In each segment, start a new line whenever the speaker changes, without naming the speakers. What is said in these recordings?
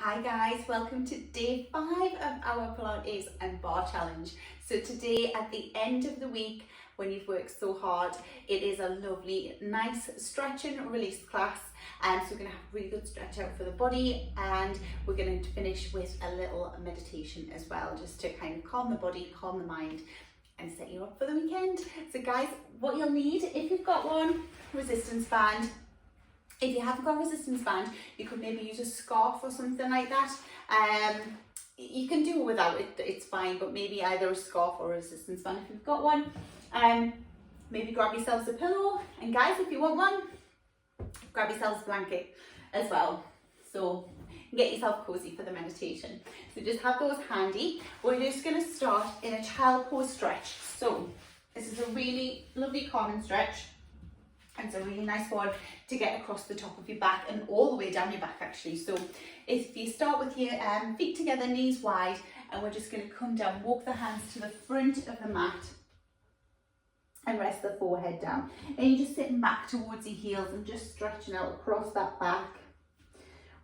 Hi guys, welcome to day 5 of our Pilates and Barre challenge. So today at the end of the week, when you've worked so hard, it is a lovely, nice stretch and release class. So we're going to have a really good stretch out for the body, and we're going to finish with a little meditation as well, just to kind of calm the body, calm the mind and set you up for the weekend. So guys, what you'll need, if you've got one, resistance band. If you haven't got a resistance band, you could maybe use a scarf or something like that. You can do without it, it's fine, but maybe either a scarf or a resistance band if you've got one. Maybe grab yourselves a pillow, and guys, if you want one, grab yourselves a blanket as well. So get yourself cozy for the meditation. So just have those handy. We're just going to start in a child pose stretch. So this is a really lovely calming stretch. And it's a really nice one to get across the top of your back and all the way down your back actually. So if you start with your feet together, knees wide, and we're just going to come down, walk the hands to the front of the mat and rest the forehead down. And you're just sitting back towards your heels and just stretching out across that back,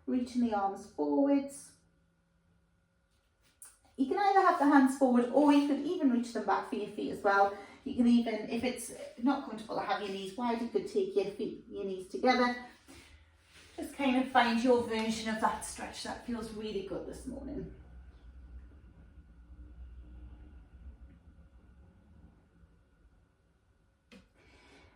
reaching the arms forwards. You can either have the hands forward, or you could even reach them back for your feet as well. You can even, if it's not comfortable to have your knees wide, you could take your knees together. Just kind of find your version of that stretch that feels really good this morning.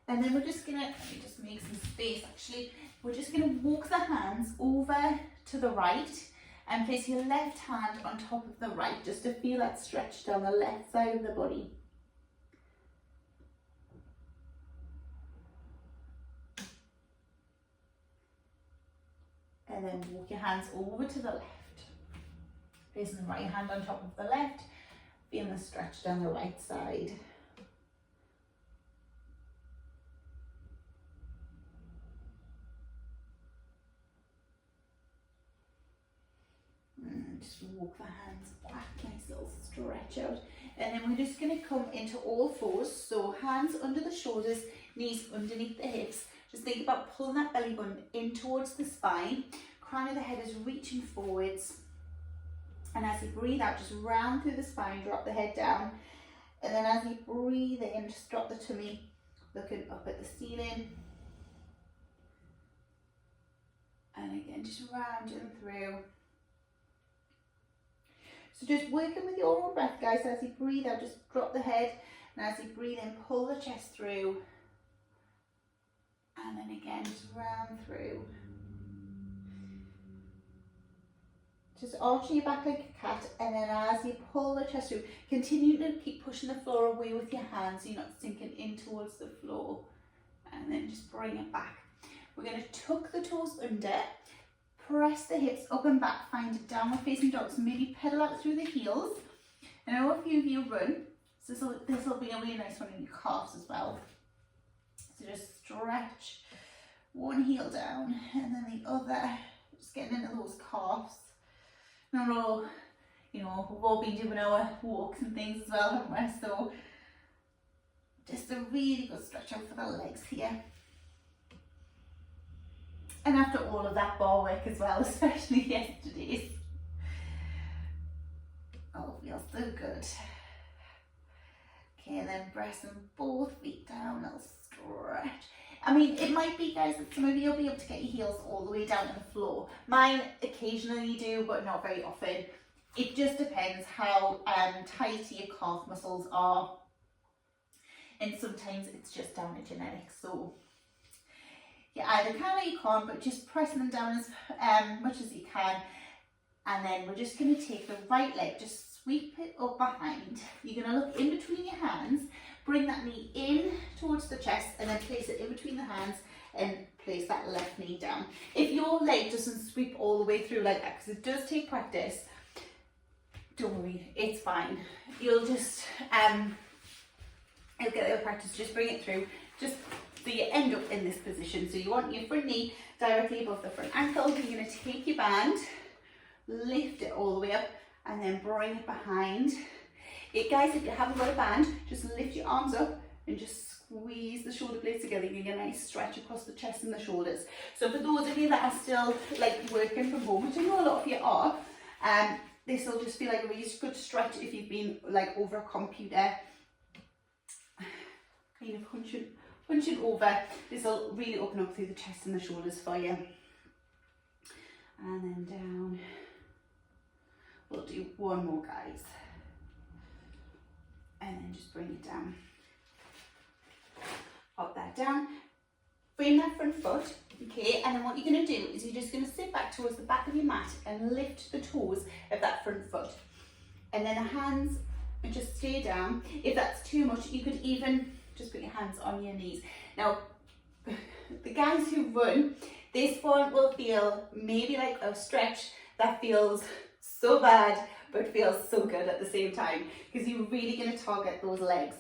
And then we're just gonna, let me just make some space actually. We're just gonna walk the hands over to the right and place your left hand on top of the right, just to feel that stretch down the left side of the body. And then walk your hands over to the left. Placing the right hand on top of the left, feeling the stretch down the right side. And just walk the hands back, nice little stretch out. And then we're just going to come into all fours. So hands under the shoulders, knees underneath the hips. Just think about pulling that belly button in towards the spine. Crown of the head is reaching forwards. And as you breathe out, just round through the spine, drop the head down. And then as you breathe in, just drop the tummy, looking up at the ceiling. And again, just rounding through. So just working with your own breath, guys. As you breathe out, just drop the head. And as you breathe in, pull the chest through. And then again, just round through. Just arching your back like a cat, and then as you pull the chest through, continue to keep pushing the floor away with your hands so you're not sinking in towards the floor. And then just bring it back. We're going to tuck the toes under, press the hips up and back, find a downward facing dog, so maybe pedal out through the heels. I know a few of you run, so this will be a really nice one in your calves as well. So just stretch one heel down and then the other, just getting into those calves. And we've all been doing our walks and things as well, haven't we? So just a really good stretch out for the legs here. And after all of that bar work as well, especially yesterday's, oh, feels so good. Okay, and then pressing both feet down, little stretch. I mean, it might be, guys, that some of you will be able to get your heels all the way down to the floor. Mine occasionally do, but not very often. It just depends how tight your calf muscles are. And sometimes it's just down to genetics. So you either can or you can't, but just pressing them down as much as you can. And then we're just going to take the right leg, just sweep it up behind. You're going to look in between your hands. Bring that knee in towards the chest and then place it in between the hands and place that left knee down. If your leg doesn't sweep all the way through like that, because it does take practice, don't worry, it's fine. You'll just, you'll get the practice, just bring it through, just so you end up in this position. So you want your front knee directly above the front ankle. You're going to take your band, lift it all the way up and then bring it behind. Guys, if you haven't got a band, just lift your arms up and just squeeze the shoulder blades together. You get a nice stretch across the chest and the shoulders. So for those of you that are still like working from home, which I know a lot of you are, this will just feel like a really good stretch if you've been like over a computer, kind of hunching over. This will really open up through the chest and the shoulders for you. And then down. We'll do one more, guys. And then just bring it down. Pop that down. Frame that front foot, okay? And then what you're going to do is you're just going to sit back towards the back of your mat and lift the toes of that front foot. And then the hands just stay down. If that's too much, you could even just put your hands on your knees. Now, the guys who run, this one will feel maybe like a stretch that feels so bad, but feels so good at the same time, because you're really going to target those legs.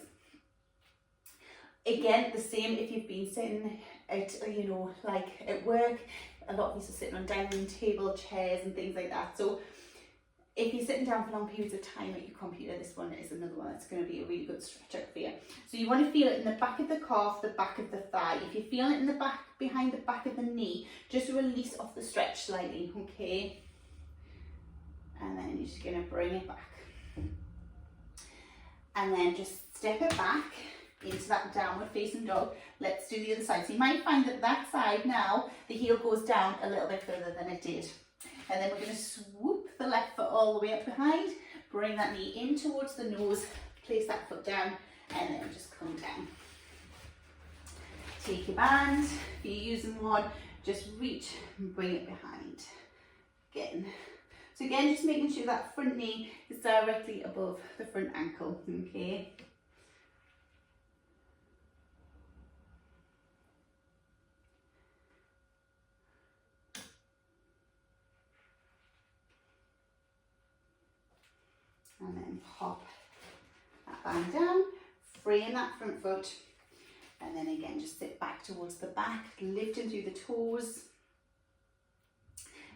Again, the same if you've been sitting at, you know, like at work. A lot of us are sitting on dining room table, chairs and things like that. So if you're sitting down for long periods of time at your computer, this one is another one that's going to be a really good stretch out for you. So you want to feel it in the back of the calf, the back of the thigh. If you feel it in the back, behind the back of the knee, just release off the stretch slightly, okay? And then you're just going to bring it back. And then just step it back into that downward facing dog. Let's do the other side. So you might find that that side now, the heel goes down a little bit further than it did. And then we're going to swoop the left foot all the way up behind, bring that knee in towards the nose, place that foot down, and then just come down. Take your band, if you're using one, just reach and bring it behind. Again. So again, just making sure that front knee is directly above the front ankle, okay? And then pop that band down, frame that front foot, and then again, just sit back towards the back, lifting through the toes.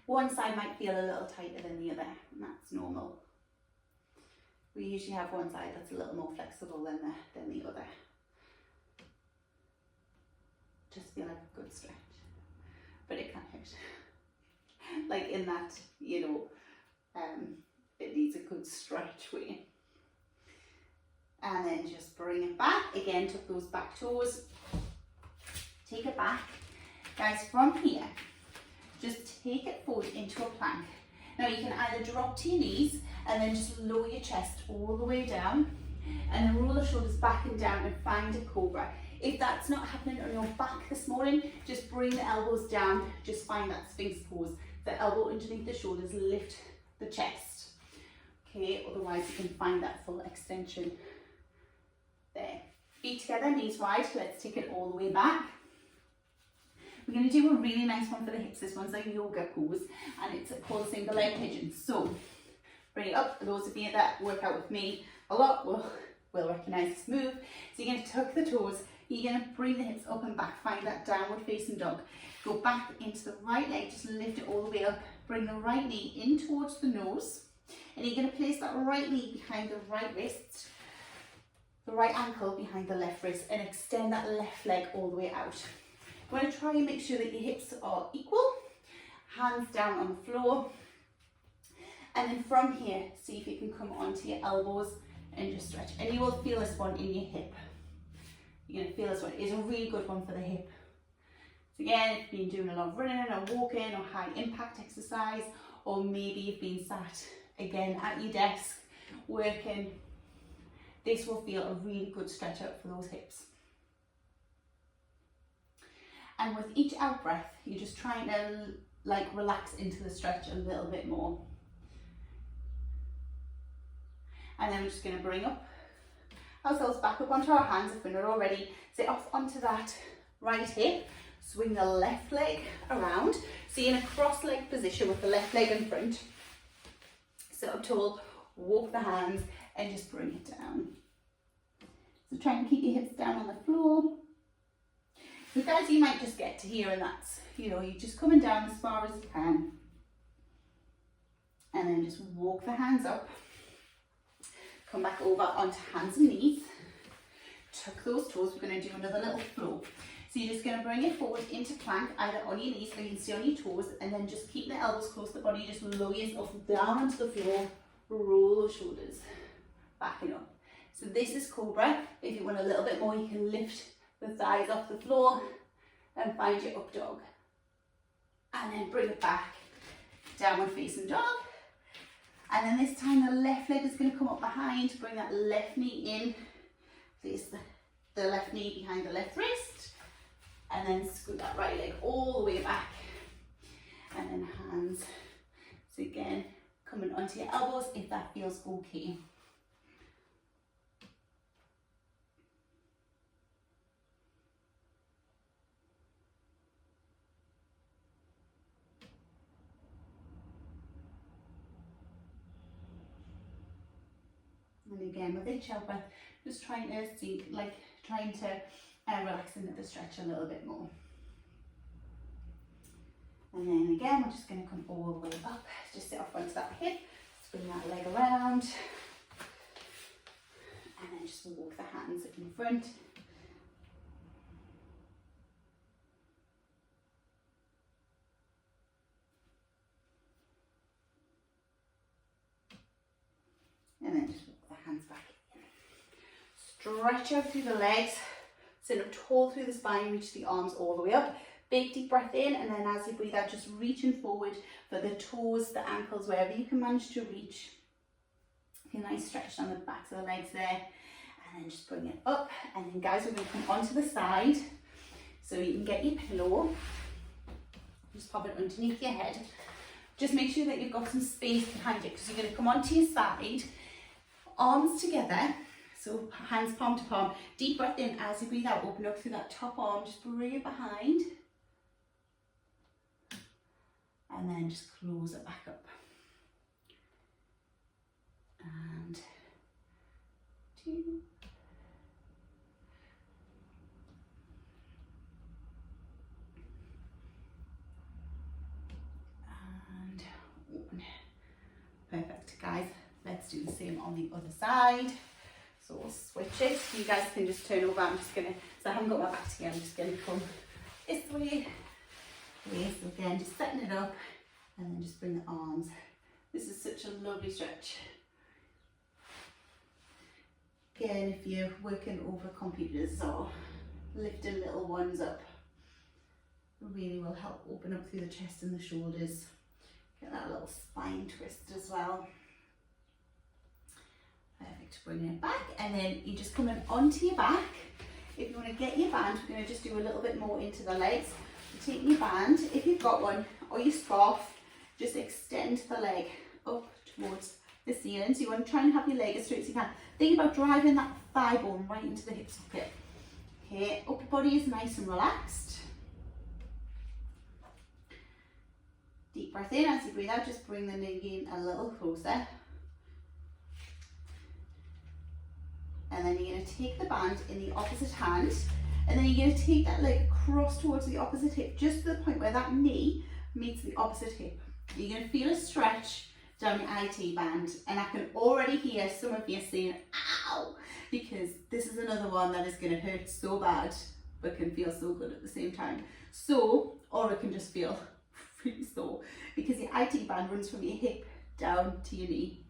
One side might feel a little tighter than the other, and that's normal. We usually have one side that's a little more flexible than the other. Just feel like a good stretch, but it can't hurt. Like in that, you know, it needs a good stretch for you. And then just bring it back. Again, tuck those back toes. Take it back. Guys, from here, just take it forward into a plank. Now you can either drop to your knees and then just lower your chest all the way down, and then roll the shoulders back and down and find a cobra. If that's not happening on your back this morning, just bring the elbows down, just find that sphinx pose. The elbow underneath the shoulders, lift the chest. Okay, otherwise you can find that full extension there. Feet together, knees wide. Let's take it all the way back. We're going to do a really nice one for the hips. This one's a yoga pose, and it's called single leg pigeon. So bring it up. For those of you that work out with me a lot will recognize this move. So you're going to tuck the toes. You're going to bring the hips up and back. Find that downward facing dog. Go back into the right leg. Just lift it all the way up. Bring the right knee in towards the nose. And you're going to place that right knee behind the right wrist, the right ankle behind the left wrist, and extend that left leg all the way out. You want to try and make sure that your hips are equal, hands down on the floor. And then from here, see if you can come onto your elbows and just stretch. And you will feel this one in your hip. You're going to feel this one. It's a really good one for the hip. So again, if you've been doing a lot of running or walking or high impact exercise, or maybe you've been sat again at your desk working, this will feel a really good stretch out for those hips. And with each out breath, you're just trying to like relax into the stretch a little bit more. And then we're just going to bring up ourselves back up onto our hands if we're not already. Sit off onto that right hip. Swing the left leg around. So you're in a cross leg position with the left leg in front. Sit up tall, walk the hands, and just bring it down. So try and keep your hips down on the floor. So guys, you might just get to here, and that's, you know, you're just coming down as far as you can. And then just walk the hands up. Come back over onto hands and knees. tuck those toes. We're going to do another little flow. So you're just going to bring it forward into plank, either on your knees or you can stay on your toes, and then just keep the elbows close to the body. Just lower yourself down onto the floor, roll those shoulders, backing up. So this is Cobra. If you want a little bit more, you can lift the thighs off the floor and find your up dog. And then bring it back, downward facing dog. And then this time the left leg is going to come up behind, bring that left knee in, place the left knee behind the left wrist, and then scoot that right leg all the way back. And then hands, so again, coming onto your elbows if that feels okay. And again, with each out breath, just trying to see, trying to relax into the stretch a little bit more. And then again, we're just going to come all the way up, just sit off onto that hip, spin that leg around, and then just walk the hands in front. And then just walk the hands back in. Stretch out through the legs, sit up tall through the spine, reach the arms all the way up. Big deep breath in, and then as you breathe out, just reaching forward for the toes, the ankles, wherever you can manage to reach. A nice stretch down the backs of the legs there, and then just bring it up. And then guys, we're going to come onto the side, so you can get your pillow, just pop it underneath your head. Just make sure that you've got some space behind it, because you're going to come onto your side, arms together, so hands palm to palm. Deep breath in as you breathe out, open up through that top arm, just bring it behind. And then just close it back up. And 2. And 1. Perfect, guys. Let's do the same on the other side. So we'll switch it. You guys can just turn over. I'm just gonna, so I haven't got my back together, I'm just gonna come this way. So again, just setting it up, and then just bring the arms. This is such a lovely stretch. Again, if you're working over computers or lifting little ones up, it really will help open up through the chest and the shoulders. Get that little spine twist as well. Perfect, bringing it back, and then you just come in onto your back. If you want to get your band, we're going to just do a little bit more into the legs. Take your band, if you've got one, or your scarf, just extend the leg up towards the ceiling. So you want to try and have your leg as straight as you can. Think about driving that thigh bone right into the hip socket. Okay, upper body is nice and relaxed. Deep breath in as you breathe out, just bring the knee in a little closer. And then you're going to take the band in the opposite hand, and then you're going to take that leg across towards the opposite hip, just to the point where that knee meets the opposite hip. You're going to feel a stretch down your IT band, and I can already hear some of you saying, ow, because this is another one that is going to hurt so bad, but can feel so good at the same time. So, or it can just feel really sore, because your IT band runs from your hip down to your knee,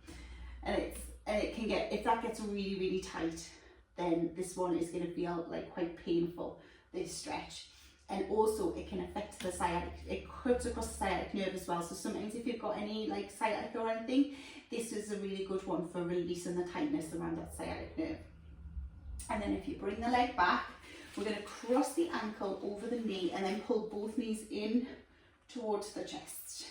and it can get, if that gets really, really tight, then this one is going to feel like quite painful, this stretch. And also it can affect the sciatic, it cuts across the sciatic nerve as well. So sometimes if you've got any like sciatica or anything, this is a really good one for releasing the tightness around that sciatic nerve. And then if you bring the leg back, we're going to cross the ankle over the knee and then pull both knees in towards the chest.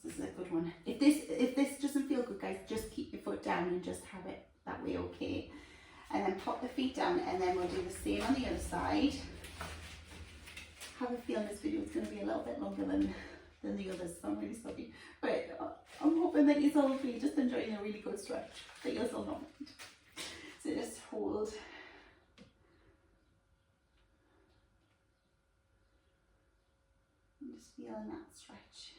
This is a good one. If this doesn't feel good, guys, just keep your foot down and just have it that way, okay? And then pop the feet down, and then we'll do the same on the other side. I have a feeling this video is going to be a little bit longer than the others, so I'm really sorry. But I'm hoping that you're all just enjoying a really good stretch, that you're still not. So just hold. I'm just feeling that stretch.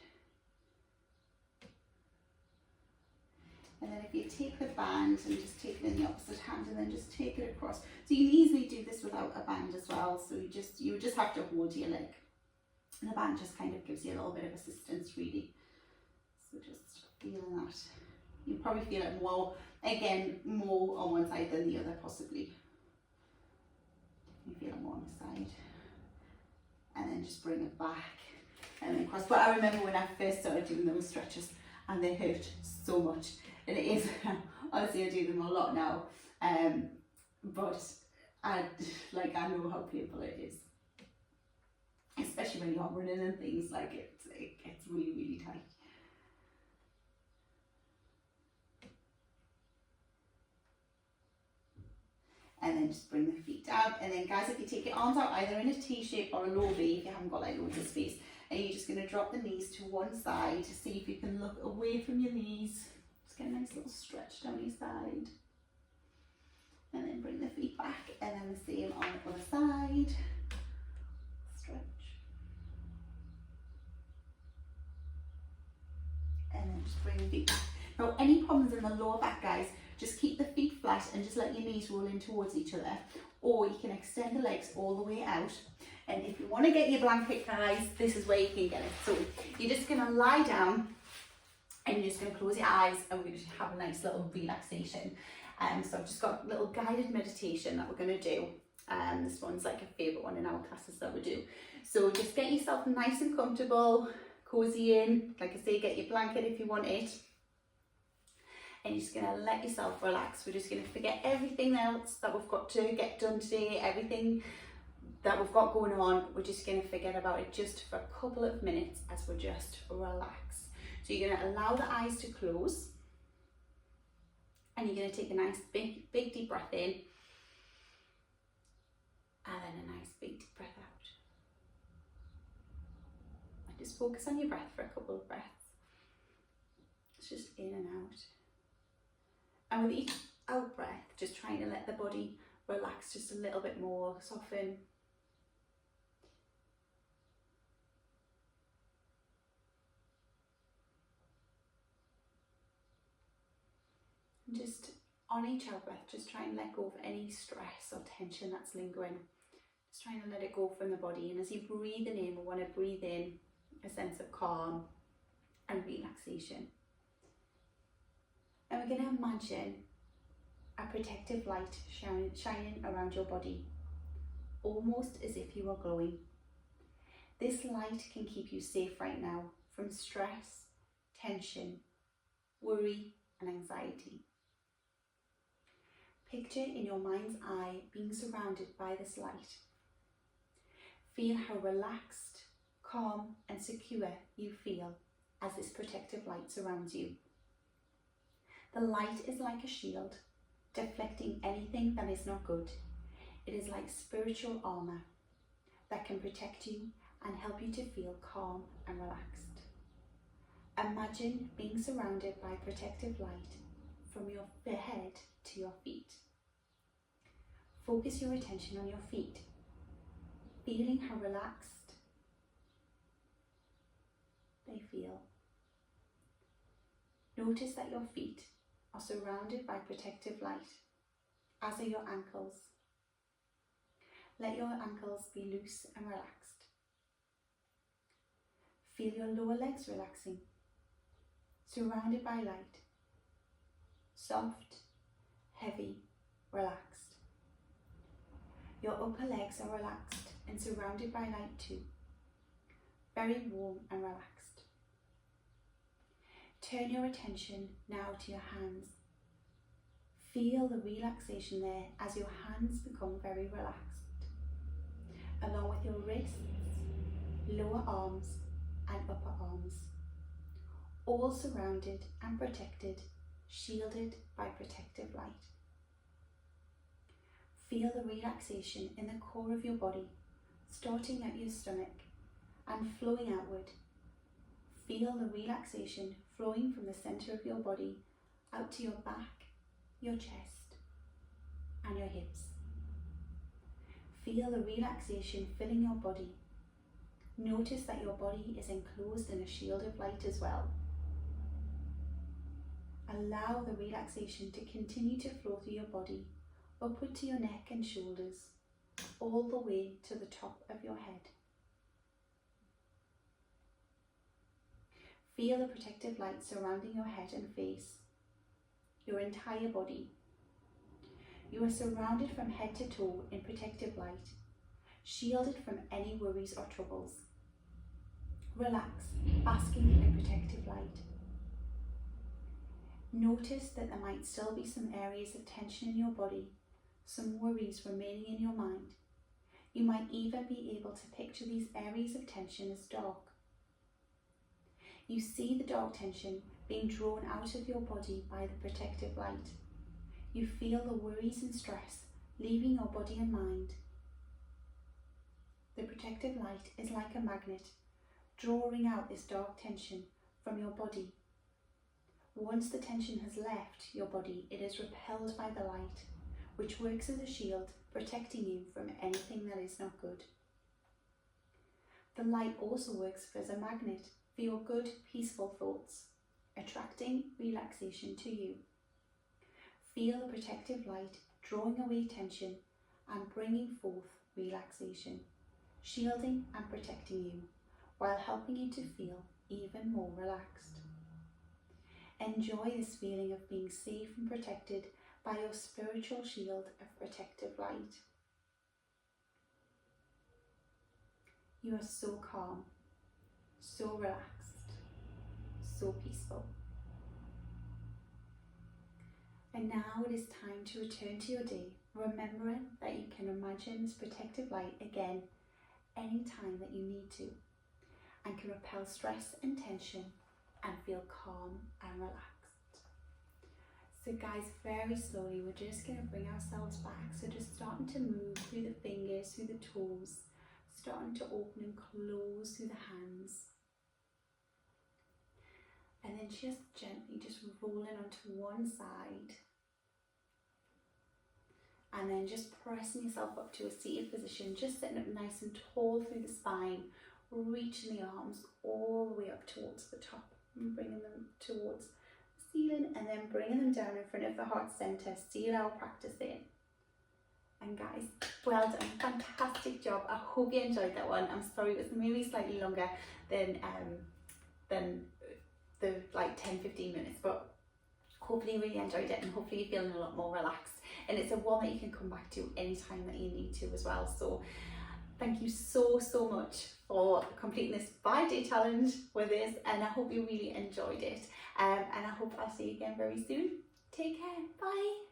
And then if you take the band and just take it in the opposite hand and then just take it across. So you can easily do this without a band as well. So you just have to hold your leg. And the band just kind of gives you a little bit of assistance really. So just feeling that. You probably feel it more, again, more on one side than the other possibly. You feel it more on the side. And then just bring it back and then cross. But I remember when I first started doing those stretches and they hurt so much. And it is, honestly I do them a lot now. But I know how painful it is. Especially when you're running and things, like it gets really, really tight. And then just bring the feet down. And then guys, if you take your arms out either in a T shape or a low V, if you haven't got like loads of space, and you're just going to drop the knees to one side to see if you can look away from your knees. Just get a nice little stretch down your side. And then bring the feet back, and then the same on the other side. Stretch. And then just bring the feet back. Now, any problems in the lower back, guys, just keep the feet flat and just let your knees roll in towards each other. Or you can extend the legs all the way out. And if you want to get your blanket, guys, this is where you can get it. So you're just going to lie down and you're just going to close your eyes and we're going to have a nice little relaxation. So I've just got a little guided meditation that we're going to do. This one's like a favourite one in our classes that we do. So just get yourself nice and comfortable, cozy in. Like I say, get your blanket if you want it. And you're just going to let yourself relax. We're just going to forget everything else that we've got to get done today, everything that we've got going on. We're just going to forget about it just for a couple of minutes as we just relax. So you're going to allow the eyes to close. And you're going to take a nice big deep breath in. And then a nice big deep breath out. And just focus on your breath for a couple of breaths. It's just in and out. And with each out breath, just trying to let the body relax just a little bit more, soften. And just on each out breath, just try and let go of any stress or tension that's lingering. Just trying to let it go from the body. And as you breathe in, we want to breathe in a sense of calm and relaxation. And we're going to imagine a protective light shining around your body, almost as if you are glowing. This light can keep you safe right now from stress, tension, worry, and anxiety. Picture in your mind's eye being surrounded by this light. Feel how relaxed, calm, and secure you feel as this protective light surrounds you. The light is like a shield, deflecting anything that is not good. It is like spiritual armor that can protect you and help you to feel calm and relaxed. Imagine being surrounded by protective light from your head to your feet. Focus your attention on your feet, feeling how relaxed they feel. Notice that your feet are surrounded by protective light, as are your ankles. Let your ankles be loose and relaxed. Feel your lower legs relaxing, surrounded by light. Soft, heavy, relaxed. Your upper legs are relaxed and surrounded by light too. Very warm and relaxed. Turn your attention now to your hands. Feel the relaxation there as your hands become very relaxed, along with your wrists, lower arms and upper arms, all surrounded and protected, shielded by protective light. Feel the relaxation in the core of your body, starting at your stomach and flowing outward. Feel the relaxation flowing from the center of your body out to your back, your chest, and your hips. Feel the relaxation filling your body. Notice that your body is enclosed in a shield of light as well. Allow the relaxation to continue to flow through your body, upward to your neck and shoulders, all the way to the top of your head. Feel the protective light surrounding your head and face, your entire body. You are surrounded from head to toe in protective light, shielded from any worries or troubles. Relax, basking in protective light. Notice that there might still be some areas of tension in your body, some worries remaining in your mind. You might even be able to picture these areas of tension as dark. You see the dark tension being drawn out of your body by the protective light. You feel the worries and stress leaving your body and mind. The protective light is like a magnet, drawing out this dark tension from your body. Once the tension has left your body, it is repelled by the light, which works as a shield, protecting you from anything that is not good. The light also works as a magnet for your good, peaceful thoughts, attracting relaxation to you. Feel the protective light drawing away tension and bringing forth relaxation, shielding and protecting you, while helping you to feel even more relaxed. Enjoy this feeling of being safe and protected by your spiritual shield of protective light. You are so calm, so relaxed, so peaceful. And now it is time to return to your day, remembering that you can imagine this protective light again anytime that you need to, and can repel stress and tension and feel calm and relaxed. So guys, very slowly, we're just going to bring ourselves back. So just starting to move through the fingers, through the toes, starting to open and close through the hands. And then just gently just rolling onto one side. And then just pressing yourself up to a seated position, just sitting up nice and tall through the spine, reaching the arms all the way up towards the top and bringing them towards the ceiling, and then bringing them down in front of the heart center. Seal our practice in. And guys, well done, fantastic job. I hope you enjoyed that one. I'm sorry it was maybe slightly longer than the like 10-15 minutes, but hopefully you really enjoyed it, and hopefully you're feeling a lot more relaxed. And it's a one that you can come back to anytime that you need to as well. So thank you so much for completing this 5-day challenge with us, and I hope you really enjoyed it. And I hope I'll see you again very soon. Take care, bye.